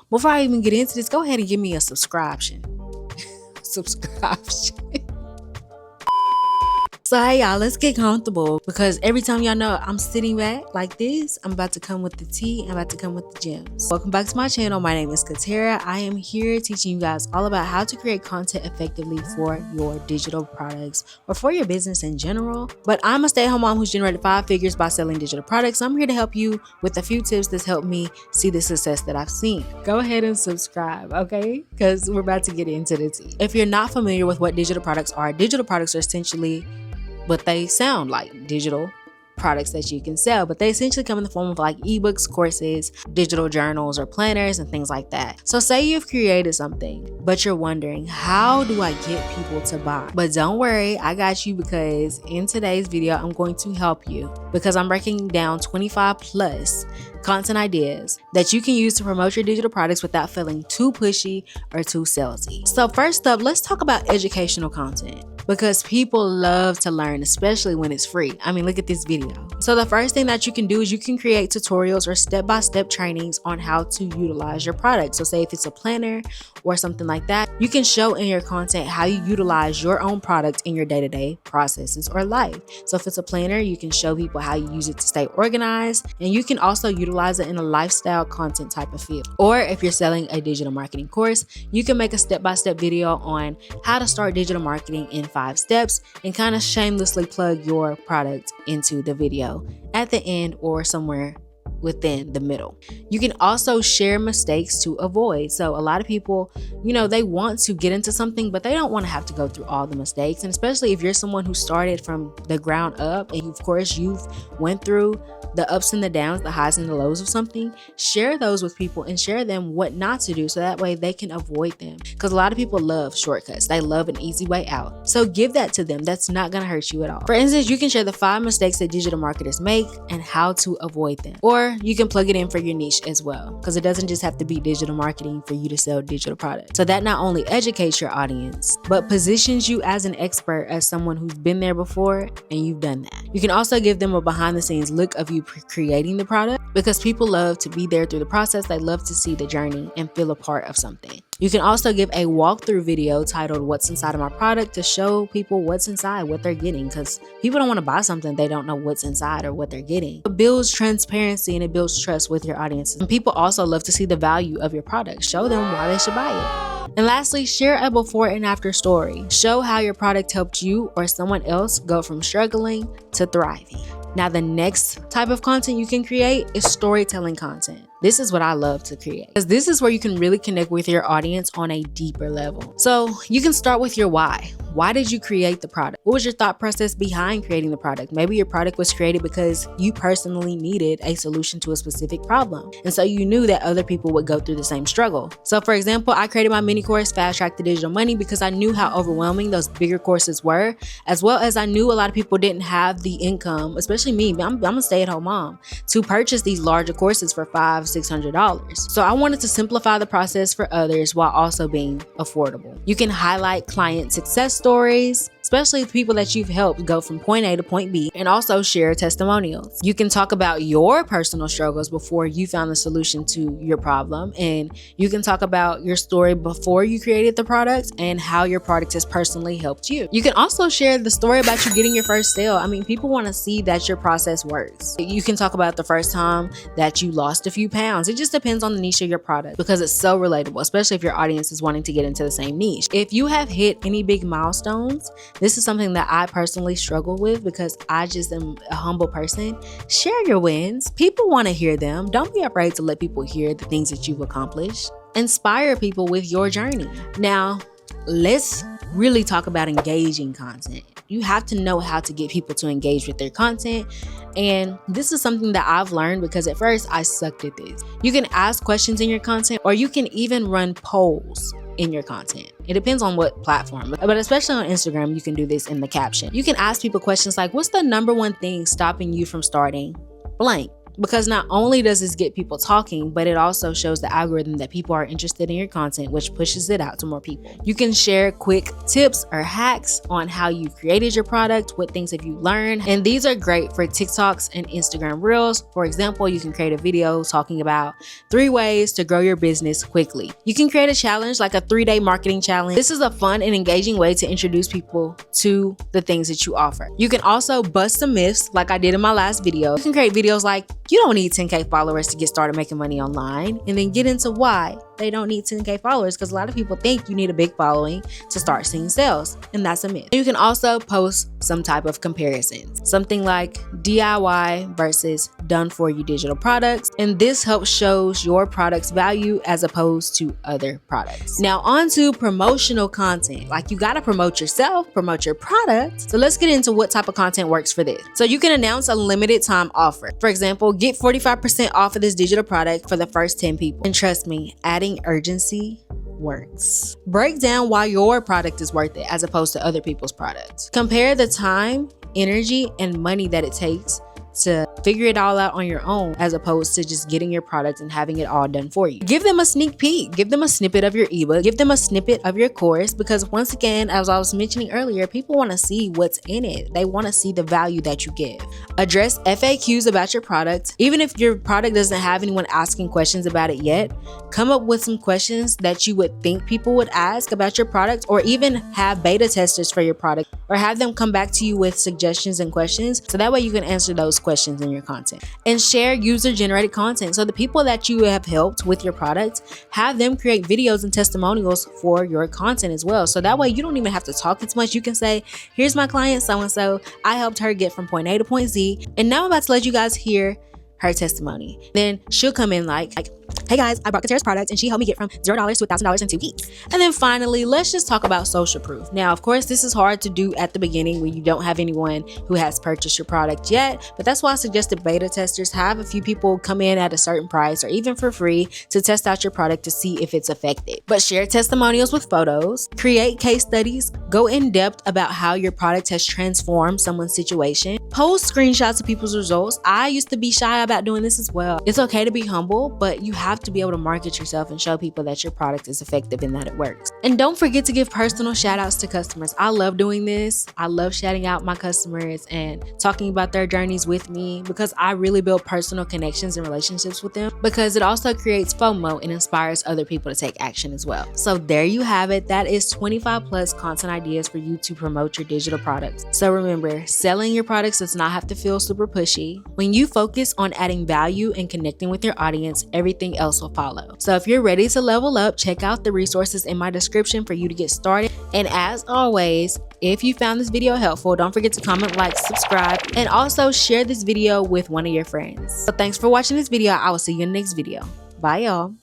before I even get into this, go ahead and give me a subscription. Subscription. So hey y'all, let's get comfortable, because every time y'all know I'm sitting back like this, I'm about to come with the tea, I'm about to come with the gems. Welcome back to my channel. My name is Katera. I am here teaching you guys all about how to create content effectively for your digital products or for your business in general. But I'm a stay-at-home mom who's generated 5 figures by selling digital products. I'm here to help you with a few tips that's helped me see the success that I've seen. Go ahead and subscribe, okay? Because we're about to get into the tea. If you're not familiar with what digital products are essentially what they sound like, digital products that you can sell, but they essentially come in the form of like ebooks, courses, digital journals, or planners and things like that. So say you've created something, but you're wondering, how do I get people to buy? But don't worry, I got you, because in today's video, I'm going to help you, because I'm breaking down 25 plus content ideas that you can use to promote your digital products without feeling too pushy or too salesy. So first up, let's talk about educational content, because people love to learn, especially when it's free. I mean, look at this video. So the first thing that you can do is you can create tutorials or step-by-step trainings on how to utilize your product. So say if it's a planner or something like that, you can show in your content how you utilize your own product in your day-to-day processes or life. So if it's a planner, you can show people how you use it to stay organized, and you can also utilize it in a lifestyle content type of field. Or if you're selling a digital marketing course, you can make a step-by-step video on how to start digital marketing in 5 steps and kind of shamelessly plug your product into the video at the end or somewhere within the middle. You can also share mistakes to avoid. So a lot of people, they want to get into something, but they don't want to have to go through all the mistakes. And especially if you're someone who started from the ground up, and of course you've went through the ups and the downs, the highs and the lows of something, share those with people and share them what not to do, so that way they can avoid them. Because a lot of people love shortcuts. They love an easy way out. So give that to them. That's not going to hurt you at all. For instance, you can share the 5 mistakes that digital marketers make and how to avoid them. Or you can plug it in for your niche as well, because it doesn't just have to be digital marketing for you to sell digital products. So that not only educates your audience, but positions you as an expert, as someone who's been there before and you've done that. You can also give them a behind the scenes look of you creating the product, because people love to be there through the process. They love to see the journey and feel a part of something. You can also give a walkthrough video titled "What's Inside of My Product" to show people what's inside, what they're getting, because people don't want to buy something they don't know what's inside or what they're getting. It builds transparency and it builds trust with your audiences. And people also love to see the value of your product. Show them why they should buy it. And lastly, share a before and after story. Show how your product helped you or someone else go from struggling to thriving. Now, the next type of content you can create is storytelling content. This is what I love to create, because this is where you can really connect with your audience on a deeper level. So you can start with your why. Why did you create the product? What was your thought process behind creating the product? Maybe your product was created because you personally needed a solution to a specific problem, and so you knew that other people would go through the same struggle. So for example, I created my mini course, Fast Track to Digital Money, because I knew how overwhelming those bigger courses were, as well as I knew a lot of people didn't have the income, especially me. I'm a stay-at-home mom, to purchase these larger courses for $500-$600. So I wanted to simplify the process for others while also being affordable. You can highlight client success stories, especially the people that you've helped go from point A to point B, and also share testimonials. You can talk about your personal struggles before you found the solution to your problem, and you can talk about your story before you created the product and how your product has personally helped you. You can also share the story about you getting your first sale. I mean, people want to see that your process works. You can talk about the first time that you lost a few pounds. It just depends on the niche of your product, because it's so relatable, especially if your audience is wanting to get into the same niche. If you have hit any big milestones, this is something that I personally struggle with, because I just am a humble person. Share your wins. People want to hear them. Don't be afraid to let people hear the things that you've accomplished. Inspire people with your journey. Now, let's really talk about engaging content. You have to know how to get people to engage with their content. And this is something that I've learned, because at first I sucked at this. You can ask questions in your content, or you can even run polls in your content. It depends on what platform, but especially on Instagram, you can do this in the caption. You can ask people questions like, what's the number one thing stopping you from starting blank? because not only does this get people talking, but it also shows the algorithm that people are interested in your content, which pushes it out to more people. You can share quick tips or hacks on how you created your product, what things have you learned, and these are great for TikToks and Instagram Reels. For example, you can create a video talking about 3 ways to grow your business quickly. You can create a challenge like a 3-day marketing challenge. This is a fun and engaging way to introduce people to the things that you offer. You can also bust some myths like I did in my last video. You can create videos like, you don't need 10K followers to get started making money online, and then get into why they don't need 10K followers, because a lot of people think you need a big following to start seeing sales, and that's a myth. You can also post some type of comparisons, something like DIY versus done for you digital products, and this helps shows your product's value as opposed to other products. Now on to promotional content. Like, you gotta promote yourself, promote your product. So let's get into what type of content works for this. So you can announce a limited time offer. For example, get 45% off of this digital product for the first 10 people. And trust me, adding urgency works. Break down why your product is worth it as opposed to other people's products. Compare the time, energy, and money that it takes to figure it all out on your own as opposed to just getting your product and having it all done for you. Give them a sneak peek. Give them a snippet of your ebook. Give them a snippet of your course, because once again, as I was mentioning earlier, people want to see what's in it. They want to see the value that you give. Address FAQs about your product. Even if your product doesn't have anyone asking questions about it yet, come up with some questions that you would think people would ask about your product, or even have beta testers for your product, or have them come back to you with suggestions and questions, so that way you can answer those questions in your content. And share user-generated content. So the people that you have helped with your product, have them create videos and testimonials for your content as well. So that way you don't even have to talk as much. You can say, here's my client so-and-so. I helped her get from point A to point Z. And now I'm about to let you guys hear her testimony. Then she'll come in like, hey guys, I bought Katera's product and she helped me get from $0 to $1,000 in 2 weeks. And then finally, let's just talk about social proof. Now, of course, this is hard to do at the beginning when you don't have anyone who has purchased your product yet, but that's why I suggested beta testers. Have a few people come in at a certain price or even for free to test out your product to see if it's effective. But share testimonials with photos, create case studies, go in depth about how your product has transformed someone's situation, post screenshots of people's results. I used to be shy about doing this as well. It's okay to be humble, but you have to be able to market yourself and show people that your product is effective and that it works. And don't forget to give personal shout outs to customers. I love doing this. I love shouting out my customers and talking about their journeys with me, because I really build personal connections and relationships with them, because it also creates FOMO and inspires other people to take action as well. So there you have it. That is 25 plus content ideas for you to promote your digital products. So remember, selling your products does not have to feel super pushy. When you focus on adding value and connecting with your audience, everything else will follow. So if you're ready to level up, check out the resources in my description for you to get started. And as always, if you found this video helpful, don't forget to comment, like, subscribe, and also share this video with one of your friends. So thanks for watching this video. I will see you in the next video. Bye y'all.